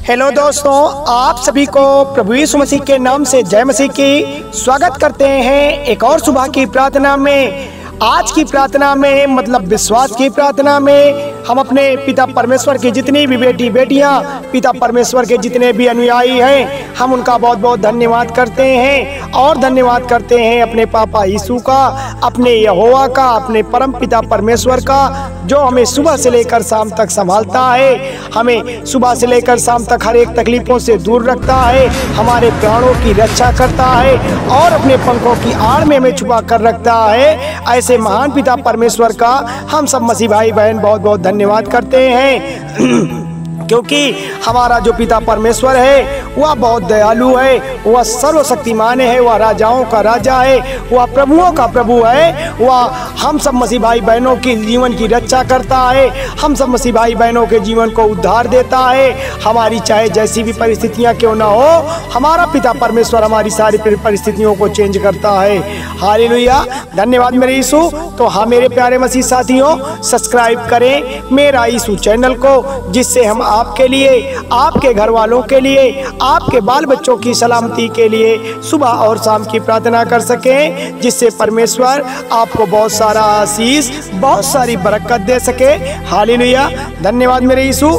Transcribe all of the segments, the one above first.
Hello दोस्तों, आप सभी को प्रभु यीशु मसीह के नाम से जय मसीह की स्वागत करते हैं एक और सुबह की प्रार्थना में। आज की प्रार्थना में मतलब विश्वास की प्रार्थना में हम अपने पिता परमेश्वर की जितनी भी बेटी बेटियां, पिता परमेश्वर के जितने भी अनुयायी हैं, हम उनका बहुत बहुत धन्यवाद करते हैं और धन्यवाद करते हैं अपने पापा यीशु का, अपने यहोवा का, अपने परम पिता परमेश्वर का, जो हमें सुबह से लेकर शाम तक संभालता है, हमें सुबह से लेकर शाम तक हर एक तकलीफों से दूर रखता है, हमारे प्राणों की रक्षा करता है और अपने पंखों की आड़ में हमें छुपा कर रखता है। ऐसे महान पिता परमेश्वर का हम सब मसीह भाई बहन बहुत बहुत धन्यवाद करते हैं क्योंकि हमारा जो पिता परमेश्वर है वह बहुत दयालु है, वह सर्वशक्तिमान है, वह राजाओं का राजा है, वह प्रभुओं का प्रभु है, वह हम सब मसीह भाई बहनों की जीवन की रक्षा करता है, हम सब मसीह भाई बहनों के जीवन को उद्धार देता है। हमारी चाहे जैसी भी परिस्थितियां क्यों ना हो, हमारा पिता परमेश्वर हमारी सारी परिस्थितियों को चेंज करता है। हालेलुया, धन्यवाद मेरे यीशु। तो हाँ मेरे प्यारे मसीह साथियों, सब्सक्राइब करें मेरा यीशु चैनल को, जिससे हम आपके लिए, आपके घर वालों के लिए, आपके बाल बच्चों की सलामती के लिए सुबह और शाम की प्रार्थना कर सकें, जिससे परमेश्वर आपको बहुत सारा आशीष, बहुत सारी बरकत दे सके। हालेलुया, धन्यवाद मेरे यीशु।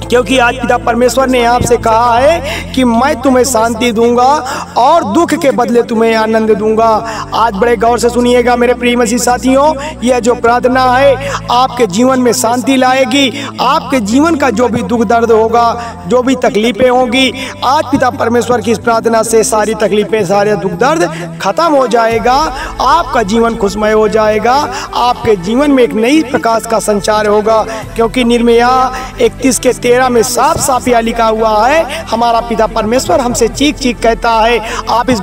क्योंकि आज पिता परमेश्वर ने आपसे कहा है कि मैं तुम्हें शांति दूंगा और दुख के बदले तुम्हें आनंद दूंगा। आज बड़े गौर से सुनिएगा मेरे प्रिय मसीह साथियों, यह जो प्रार्थना है आपके जीवन में शांति लाएगी। आपके जीवन का जो भी दुख दर्द होगा, जो भी तकलीफें होंगी, आज पिता परमेश्वर की इस प्रार्थना से सारी तकलीफें, सारे दुख दर्द खत्म हो जाएगा। आपका जीवन खुशमय हो जाएगा, आपके जीवन में एक नई प्रकाश का संचार होगा। क्योंकि निर्मया 31 के 13 में साफ साफ यह लिखा हुआ है, हमारा पिता परमेश्वर हमसे चीख चीख कहता है। आप इस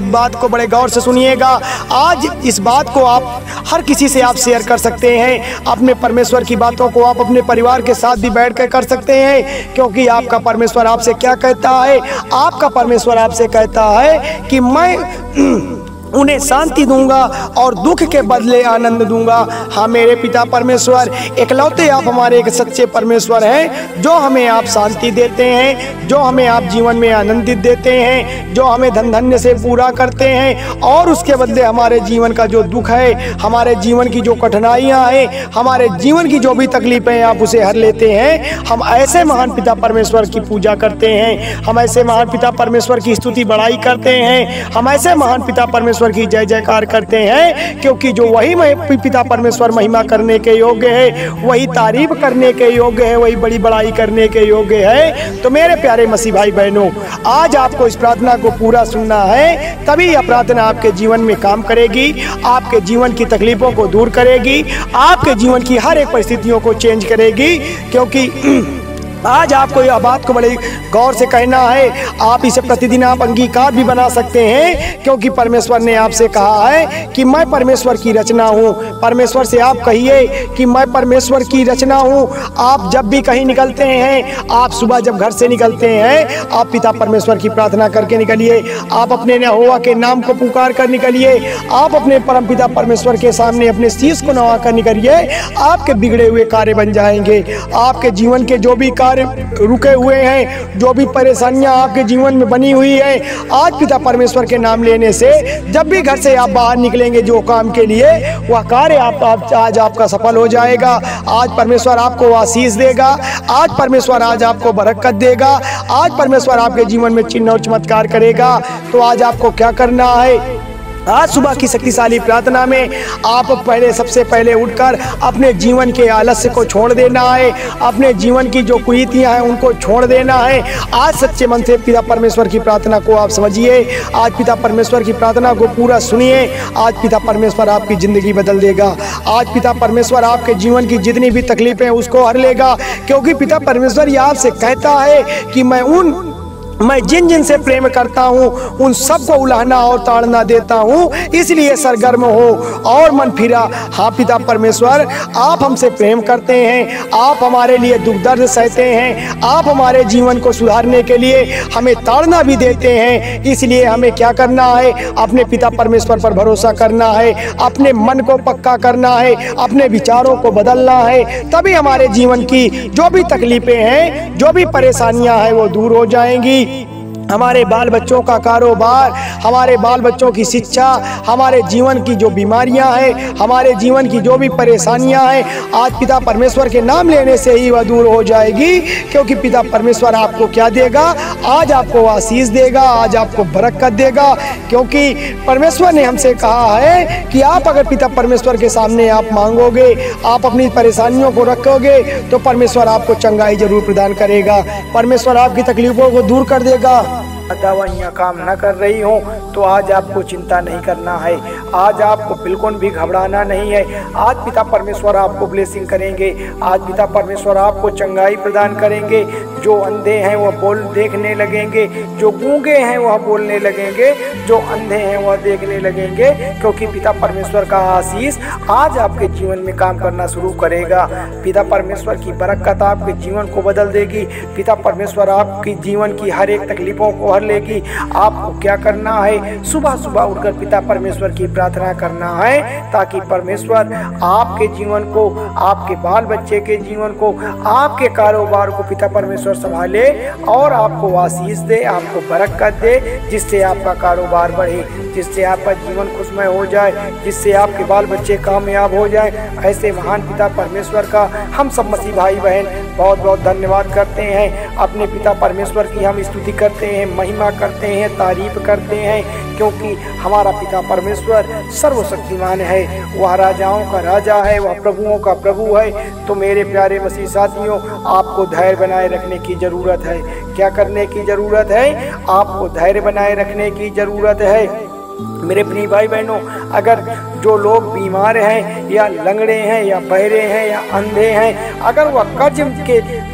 बात को बड़े गौर से सुनिएगा। आज इस बात को आप हर किसी से आप शेयर कर सकते हैं। अपने परमेश्वर की बातों को आप अपने परिवार के साथ भी बैठ कर सकते हैं। क्योंकि आपका परमेश्वर आपसे क्या कहता है? आपका परमेश्वर आपसे कहता है कि मैं उन्हें शांति दूंगा और दुख के बदले आनंद दूंगा। हाँ मेरे पिता परमेश्वर, इकलौते आप हमारे एक सच्चे परमेश्वर हैं, जो हमें आप शांति देते हैं, जो हमें आप जीवन में आनंदित देते हैं, जो हमें धन धन्य से पूरा करते हैं और उसके बदले हमारे जीवन का जो दुख है, हमारे जीवन की जो कठिनाइयाँ हैं, हमारे जीवन की जो भी तकलीफें हैं, आप उसे हर लेते हैं। हम ऐसे महान पिता परमेश्वर की पूजा करते हैं, हम ऐसे महान पिता परमेश्वर की स्तुति बढ़ाई करते हैं, हम ऐसे महान पिता परमेश्वर की जय जयकार करते हैं। क्योंकि जो वही पिता परमेश्वर महिमा करने के योग्य है, वही तारीफ करने के योग्य है, वही बड़ी बड़ाई करने के योग्य है। तो मेरे प्यारे मसीह भाई बहनों, आज आपको इस प्रार्थना को पूरा सुनना है, तभी यह प्रार्थना आपके जीवन में काम करेगी, आपके जीवन की तकलीफों को दूर करेगी, आपके जीवन की हर एक परिस्थितियों को चेंज करेगी। क्योंकि आज आपको यह बात को बड़े गौर से कहना है। आप इसे प्रतिदिन आप अंगीकार भी बना सकते हैं, क्योंकि परमेश्वर ने आपसे कहा है कि मैं परमेश्वर की रचना हूँ। परमेश्वर से आप कहिए कि मैं परमेश्वर की रचना हूँ। आप जब भी कहीं निकलते हैं, आप सुबह जब घर से निकलते हैं, आप पिता परमेश्वर की प्रार्थना करके निकलिए। आप अपने यहोवा के नाम को पुकार कर निकलिए। आप अपने परम पिता परमेश्वर के सामने अपने शीश को नवा कर निकलिए। आपके बिगड़े हुए कार्य बन जाएंगे। आपके जीवन के जो भी रुके हुए हैं, जो भी परेशानियां आपके जीवन में बनी हुई है, आज पिता परमेश्वर के नाम लेने से जब भी घर से आप बाहर निकलेंगे जो काम के लिए, वह कार्य आज आपका सफल हो जाएगा। आज परमेश्वर आपको आशीष देगा, आज परमेश्वर आज आपको बरकत देगा, आज परमेश्वर आपके जीवन में चिन्ह और चमत्कार करेगा। तो आज आपको क्या करना है? आज सुबह की शक्तिशाली प्रार्थना में आप सबसे पहले उठकर अपने जीवन के आलस्य को छोड़ देना है, अपने जीवन की जो कुरीतियां हैं उनको छोड़ देना है। आज सच्चे मन से पिता परमेश्वर की प्रार्थना को आप समझिए, आज पिता परमेश्वर की प्रार्थना को पूरा सुनिए। आज पिता परमेश्वर आपकी ज़िंदगी बदल देगा। आज पिता परमेश्वर आपके जीवन की जितनी भी तकलीफें उसको हर लेगा। क्योंकि पिता परमेश्वर ये आपसे कहता है कि मैं मैं जिन जिन से प्रेम करता हूँ उन सबको उलाहना और ताड़ना देता हूँ, इसलिए सरगर्म हो और मन फिरा। हाँ पिता परमेश्वर, आप हमसे प्रेम करते हैं, आप हमारे लिए दुख दर्द सहते हैं, आप हमारे जीवन को सुधारने के लिए हमें ताड़ना भी देते हैं। इसलिए हमें क्या करना है? अपने पिता परमेश्वर पर भरोसा करना है, अपने मन को पक्का करना है, अपने विचारों को बदलना है, तभी हमारे जीवन की जो भी तकलीफें हैं, जो भी परेशानियां हैं, वो दूर हो जाएंगी। हमारे बाल बच्चों का कारोबार, हमारे बाल बच्चों की शिक्षा, हमारे जीवन की जो बीमारियां हैं, हमारे जीवन की जो भी परेशानियां हैं, आज पिता परमेश्वर के नाम लेने से ही वह दूर हो जाएगी। क्योंकि पिता परमेश्वर आपको क्या देगा? आज आपको आशीष देगा, आज आपको बरकत देगा। क्योंकि परमेश्वर ने हमसे कहा है कि आप अगर पिता परमेश्वर के सामने आप मांगोगे, आप अपनी परेशानियों को रखोगे, तो परमेश्वर आपको चंगाई जरूर प्रदान करेगा, परमेश्वर आपकी तकलीफों को दूर कर देगा। दवाइयाँ काम न कर रही हो तो आज आपको चिंता नहीं करना है, आज आपको बिल्कुल भी घबराना नहीं है। आज पिता परमेश्वर आपको ब्लेसिंग करेंगे, आज पिता परमेश्वर आपको चंगाई प्रदान करेंगे। जो अंधे हैं वह देखने लगेंगे, जो गूंगे हैं वह बोलने लगेंगे, जो अंधे हैं वह देखने लगेंगे। क्योंकि पिता परमेश्वर का आशीष आज आपके जीवन में काम करना शुरू करेगा। पिता परमेश्वर की बरकत आपके जीवन को बदल देगी। पिता परमेश्वर आपकी जीवन की हर एक तकलीफों को हर लेगी। आपको क्या करना है? सुबह सुबह उठकर पिता परमेश्वर की प्रार्थना करना है, ताकि परमेश्वर आपके जीवन को, आपके बाल बच्चे के जीवन को, आपके कारोबार को पिता परमेश्वर संभाले और आपको आशीष दे, आपको बरकत दे, जिससे आपका कारोबार बढ़े, जिससे आपका जीवन खुशमय हो जाए, जिससे आपके बाल बच्चे कामयाब हो जाए। ऐसे महान पिता परमेश्वर का हम सब मसीह भाई बहन बहुत बहुत धन्यवाद करते हैं। अपने पिता परमेश्वर की हम स्तुति करते हैं, महिमा करते हैं, तारीफ करते हैं, क्योंकि हमारा पिता परमेश्वर सर्वशक्तिमान है, वह राजाओं का राजा है, वह प्रभुओं का प्रभु है। तो मेरे प्यारे मसीह साथियों, आपको धैर्य बनाए रखने की जरूरत है। क्या करने की जरूरत है? आपको धैर्य बनाए रखने की जरूरत है। मेरे प्रिय भाई बहनों, अगर जो लोग बीमार हैं या लंगड़े हैं या बहरे हैं या अंधे हैं, अगर वह कर्ज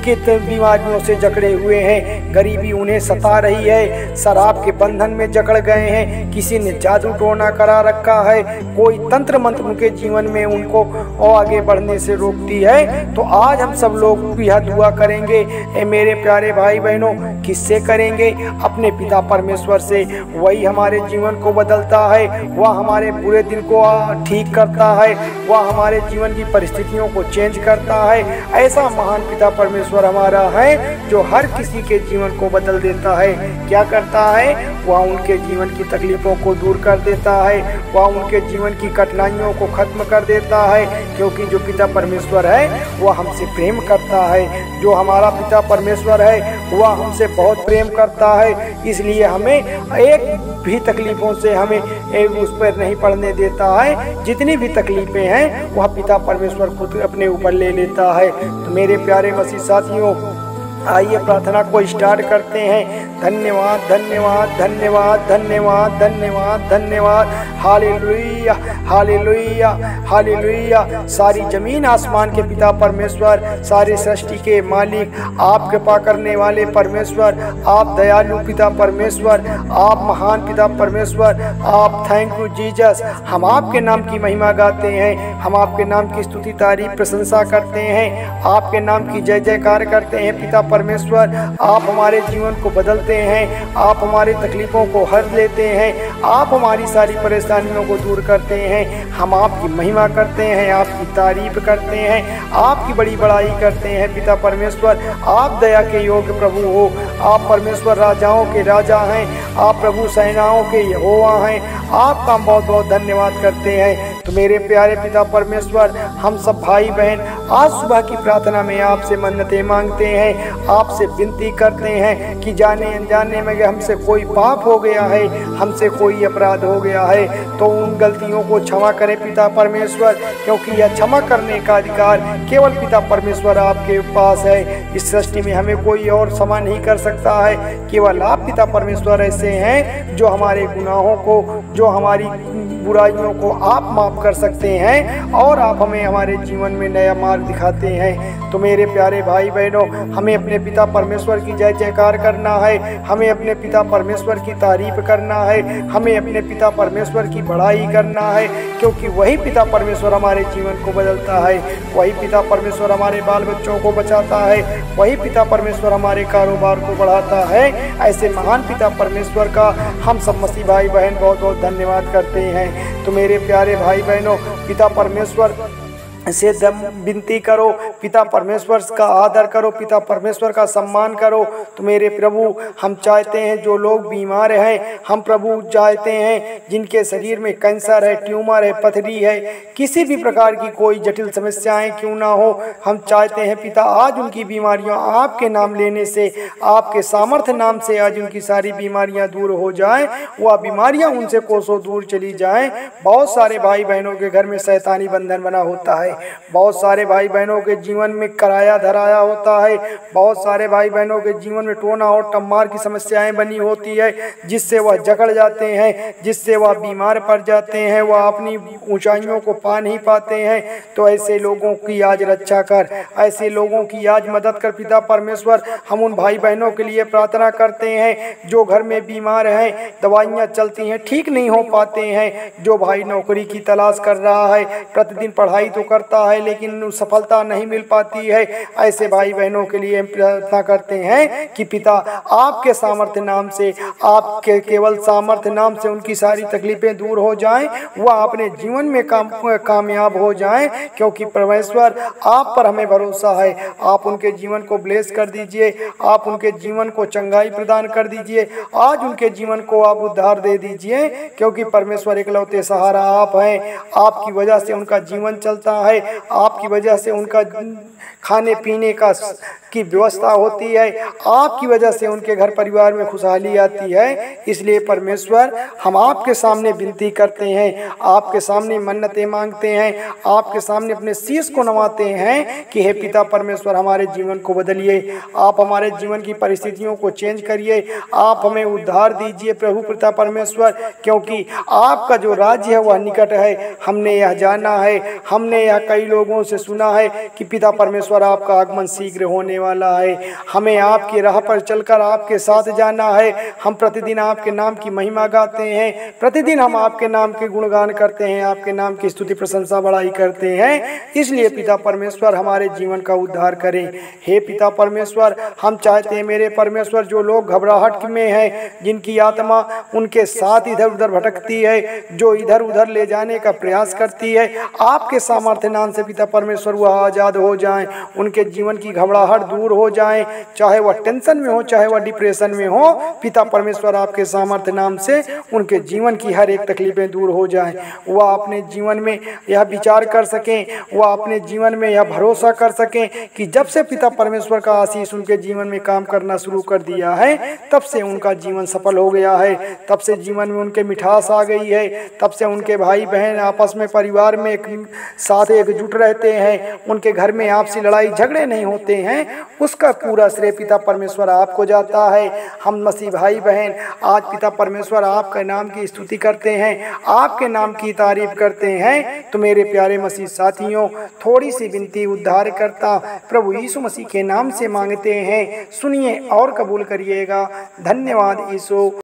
के बीमारियों से जकड़े हुए हैं, गरीबी उन्हें सता रही है, शराब के बंधन में जकड़ गए हैं, किसी ने जादू टोना करा रखा है, कोई तंत्र मंत्र उनके जीवन में उनको आगे बढ़ने से रोकती है, तो आज हम सब लोग यह दुआ करेंगे। मेरे प्यारे भाई बहनों, किससे करेंगे? अपने पिता परमेश्वर से। वही हमारे जीवन को बदलता है, वह हमारे बुरे दिन को ठीक करता है, वह हमारे जीवन की परिस्थितियों को चेंज करता है। ऐसा महान पिता परमेश्वर हमारा है जो हर किसी के जीवन को बदल देता है। क्या करता है? वह उनके जीवन की तकलीफों को दूर कर देता है, वह उनके जीवन की कठिनाइयों को खत्म कर देता है। क्योंकि जो पिता परमेश्वर है वह हमसे प्रेम करता है। जो हमारा पिता परमेश्वर है वह हमसे बहुत प्रेम करता है, इसलिए हमें एक भी तकलीफों से हमें उस पर नहीं पड़ने देता है। जितनी भी तकलीफें हैं वह पिता परमेश्वर खुद अपने ऊपर ले लेता है। तो मेरे प्यारे मसीह साथियों, आइए प्रार्थना को स्टार्ट करते हैं। धन्यवाद धन्यवाद धन्यवाद धन्यवाद धन्यवाद धन्यवाद। Hallelujah hallelujah hallelujah. सारी जमीन आसमान के पिता परमेश्वर, सारी सृष्टि के मालिक, आप कृपा करने वाले परमेश्वर, आप दयालु पिता परमेश्वर, आप महान पिता परमेश्वर, आप थैंक यू जीसस। हम आपके नाम की महिमा गाते हैं, हम आपके नाम की स्तुति तारीफ प्रशंसा करते हैं, आपके नाम की जय जयकार करते हैं। पिता परमेश्वर, आप हमारे जीवन को बदलते हैं, आप हमारी तकलीफों को हर लेते हैं, आप हमारी सारी परेशानियों को दूर करते हैं। हम आपकी महिमा करते हैं, आपकी तारीफ करते हैं, आपकी बड़ी बड़ाई करते हैं। पिता परमेश्वर, आप दया के योग्य प्रभु हो, आप परमेश्वर राजाओं के राजा हैं, आप प्रभु सेनाओं के यहोवा हैं। आपका हम बहुत बहुत धन्यवाद करते हैं। तो मेरे प्यारे पिता परमेश्वर, हम सब भाई बहन आज सुबह की प्रार्थना में आपसे मन्नतें मांगते हैं, आपसे विनती करते हैं कि जाने अनजाने में हमसे कोई पाप हो गया है, हमसे कोई अपराध हो गया है, तो उन गलतियों को क्षमा करें पिता परमेश्वर। क्योंकि यह क्षमा करने का अधिकार केवल पिता परमेश्वर आपके पास है। इस सृष्टि में हमें कोई और क्षमा नहीं कर सकता है, केवल आप पिता परमेश्वर ऐसे हैं जो हमारे गुनाहों को, जो हमारी बुराइयों को आप माफ कर सकते हैं और आप हमें हमारे जीवन में नया मार्ग मार्ग दिखाते हैं। तो मेरे प्यारे भाई बहनों, हमें अपने पिता परमेश्वर की जय जयकार करना है, हमें अपने पिता परमेश्वर की तारीफ करना है, हमें अपने पिता परमेश्वर की बड़ाई करना है, क्योंकि वही पिता परमेश्वर हमारे जीवन को बदलता है, वही पिता परमेश्वर हमारे बाल बच्चों को बचाता है, वही पिता परमेश्वर हमारे कारोबार को बढ़ाता है। ऐसे महान पिता परमेश्वर का हम सब मसीह भाई बहन बहुत बहुत धन्यवाद करते हैं। तो मेरे प्यारे भाई बहनों, पिता परमेश्वर से विनती करो, पिता परमेश्वर का आदर करो, पिता परमेश्वर का सम्मान करो। तो मेरे प्रभु, हम चाहते हैं जो लोग बीमार हैं, हम प्रभु चाहते हैं जिनके शरीर में कैंसर है, ट्यूमर है, पथरी है, किसी भी प्रकार की कोई जटिल समस्याएं क्यों ना हो, हम चाहते हैं पिता आज उनकी बीमारियां आपके नाम लेने से, आपके सामर्थ्य नाम से आज उनकी सारी बीमारियां दूर हो जाएं, वह बीमारियां उनसे कोसों दूर चली जाएं। बहुत सारे भाई बहनों के घर में शैतानी बंधन बना होता है, बहुत सारे भाई बहनों के जीवन में कराया धराया होता है, बहुत सारे भाई बहनों के जीवन में टोना और टम्मार की समस्याएं बनी होती है, जिससे वह जकड़ जाते हैं, जिससे वह बीमार पड़ जाते हैं, वह अपनी ऊंचाइयों को पा नहीं पाते हैं। तो ऐसे लोगों की आज रक्षा कर, ऐसे लोगों की आज मदद कर पिता परमेश्वर। हम उन भाई बहनों के लिए प्रार्थना करते हैं जो घर में बीमार हैं, दवाइयाँ चलती हैं, ठीक नहीं हो पाते हैं, जो भाई नौकरी की तलाश कर रहा है, प्रतिदिन पढ़ाई तो करता है लेकिन सफलता नहीं मिल पाती है, ऐसे भाई बहनों के लिए प्रार्थना करते हैं कि पिता आपके सामर्थ्य नाम से, आपके केवल सामर्थ्य नाम से उनकी सारी तकलीफें दूर हो जाएं, वह अपने जीवन में कामयाब हो जाएं, क्योंकि परमेश्वर आप पर हमें भरोसा है। आप उनके जीवन को ब्लेस कर दीजिए, आप उनके जीवन को चंगाई प्रदान कर दीजिए, आज उनके जीवन को आप उद्धार दे दीजिए, क्योंकि परमेश्वर इकलौते सहारा आप हैं। आपकी वजह से उनका जीवन चलता है, आपकी वजह से उनका खाने पीने की व्यवस्था होती है, आपकी वजह से उनके घर परिवार में खुशहाली आती है। इसलिए परमेश्वर, हम आपके सामने विनती करते हैं, आपके सामने मन्नतें मांगते हैं, आपके सामने अपने शीश को नवाते हैं कि हे पिता परमेश्वर, हमारे जीवन को बदलिए, आप हमारे जीवन की परिस्थितियों को चेंज करिए, आप हमें उद्धार दीजिए प्रभु पिता परमेश्वर, क्योंकि आपका जो राज्य है वह निकट है। हमने यह जाना है, हमने यह कई लोगों से सुना है कि पिता परमेश्वर आपका आगमन शीघ्र होने वाला है। हमें आपकी राह पर चलकर आपके साथ जाना है। हम प्रतिदिन आपके नाम की महिमा गाते हैं, प्रतिदिन हम आपके नाम के गुणगान करते हैं, आपके नाम की स्तुति प्रशंसा बड़ाई करते हैं। इसलिए पिता परमेश्वर हमारे जीवन का उद्धार करें। हे पिता परमेश्वर, हम चाहते हैं मेरे परमेश्वर, जो लोग घबराहट में हैं, जिनकी आत्मा उनके साथ इधर उधर भटकती है, जो इधर उधर ले जाने का प्रयास करती है, आपके सामर्थ्य नाम से पिता परमेश्वर वह आज़ाद हो जाएं, उनके जीवन की घबराहट दूर हो जाएं, चाहे वह टेंशन में हो, चाहे वह डिप्रेशन में हो, पिता परमेश्वर आपके सामर्थ्य नाम से उनके जीवन की हर एक तकलीफें दूर हो जाएं। वह अपने जीवन में यह विचार कर सकें, वह अपने जीवन में यह भरोसा कर सकें कि जब से पिता परमेश्वर का आशीष उनके जीवन में काम करना शुरू कर दिया है, तब से उनका जीवन सफल हो गया है, तब से जीवन में उनके मिठास आ गई है, तब से उनके भाई बहन आपस में परिवार में साथ एकजुट रहते हैं, उनके घर में आपसी लड़ाई झगड़े नहीं होते हैं। उसका पूरा श्रेय पिता परमेश्वर आपको जाता है। हम मसीह भाई बहन आज पिता परमेश्वर आपके नाम की स्तुति करते हैं, आपके नाम की तारीफ करते हैं। तो मेरे प्यारे मसीह साथियों, थोड़ी सी विनती उद्धार करता प्रभु यीशु मसीह के नाम से मांगते हैं, सुनिए और कबूल करिएगा। धन्यवाद यीशु।